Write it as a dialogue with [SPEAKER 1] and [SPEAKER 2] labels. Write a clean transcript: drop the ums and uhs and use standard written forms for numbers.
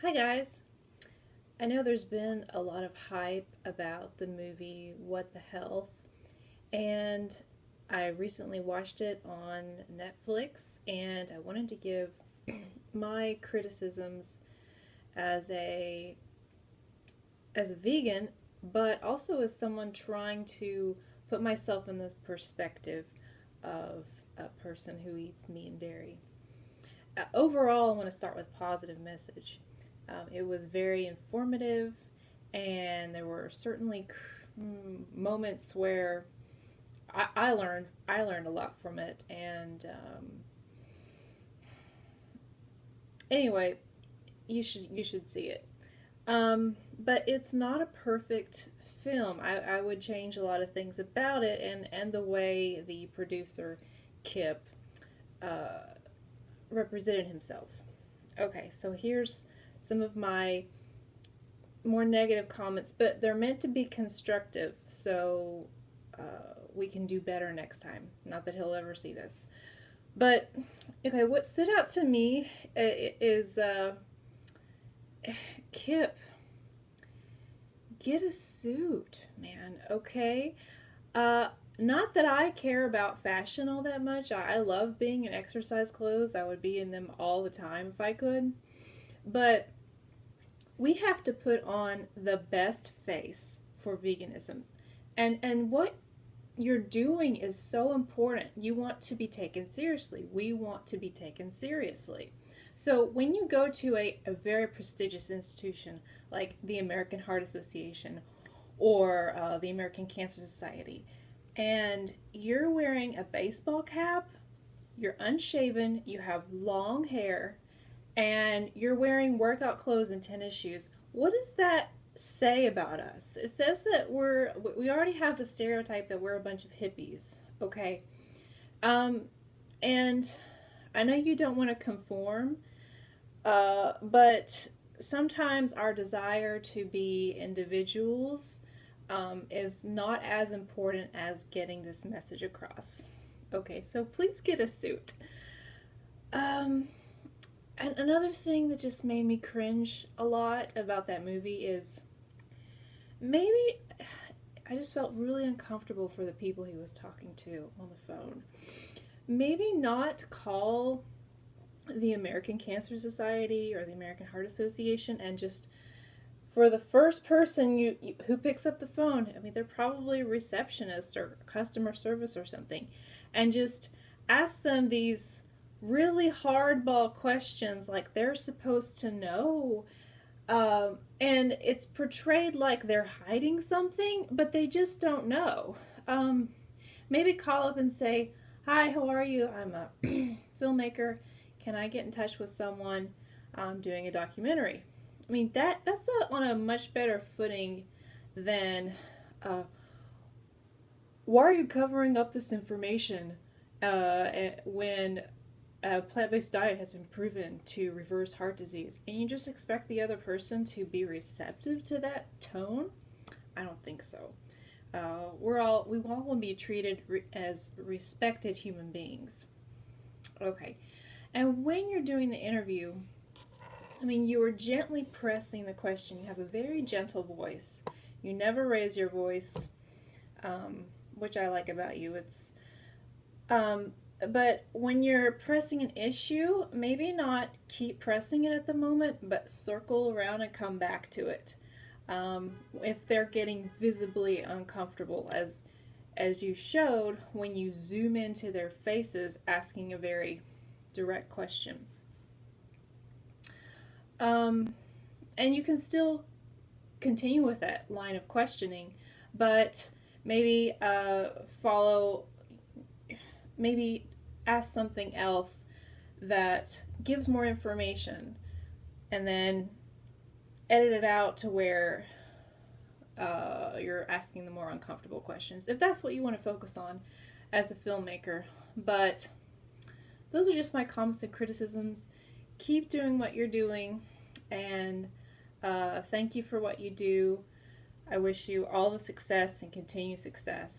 [SPEAKER 1] Hi guys! I know there's been a lot of hype about the movie What the Health, and I recently watched it on Netflix, and I wanted to give my criticisms as a vegan, but also as someone trying to put myself in the perspective of a person who eats meat and dairy. Overall, I want to start with a positive message. It was very informative, and there were certainly moments where I learned a lot from it. And anyway, you should see it. But it's not a perfect film. I would change a lot of things about it, and the way the producer Kip uh, represented himself. Okay, so here's some of my more negative comments, but they're meant to be constructive, so we can do better next time. Not that he'll ever see this. But, okay, what stood out to me is Kip, get a suit, man, okay? Uh, Not that I care about fashion all that much. I love being in exercise clothes. I would be in them all the time if I could. But we have to put on the best face for veganism. And what you're doing is so important. You want to be taken seriously. We want to be taken seriously. So when you go to a very prestigious institution like the American Heart Association or the American Cancer Society, and you're wearing a baseball cap, you're unshaven, you have long hair, and you're wearing workout clothes and tennis shoes, what does that say about us? It says that we already have the stereotype that we're a bunch of hippies, okay? Um, and I know you don't want to conform, but sometimes our desire to be individuals is not as important as getting this message across. Okay, so please get a suit. Um, and another thing that just made me cringe a lot about that movie is maybe I just felt really uncomfortable for the people he was talking to on the phone. Maybe not call the American Cancer Society or the American Heart Association and just for the first person who picks up the phone, I mean, they're probably a receptionist or customer service or something, and just ask them these really hardball questions like they're supposed to know. And it's portrayed like they're hiding something, but they just don't know. Um, Maybe call up and say, "Hi, how are you? I'm a filmmaker. Can I get in touch with someone doing a documentary?" I mean, that's on a much better footing than, uh, "Why are you covering up this information when a plant-based diet has been proven to reverse heart disease?" And you just expect the other person to be receptive to that tone? I don't think so. We all want to be treated as respected human beings. Okay, and when you're doing the interview, I mean, you are gently pressing the question. You have a very gentle voice. You never raise your voice, which I like about you. Um, but when you're pressing an issue, maybe not keep pressing it at the moment, but circle around and come back to it. If they're getting visibly uncomfortable, as you showed when you zoom into their faces asking a very direct question. Um, and you can still continue with that line of questioning, but maybe follow, maybe ask something else that gives more information, and then edit it out to where you're asking the more uncomfortable questions, if that's what you want to focus on as a filmmaker. But those are just my comments and criticisms. Keep doing what you're doing, and thank you for what you do. I wish you all the success and continued success.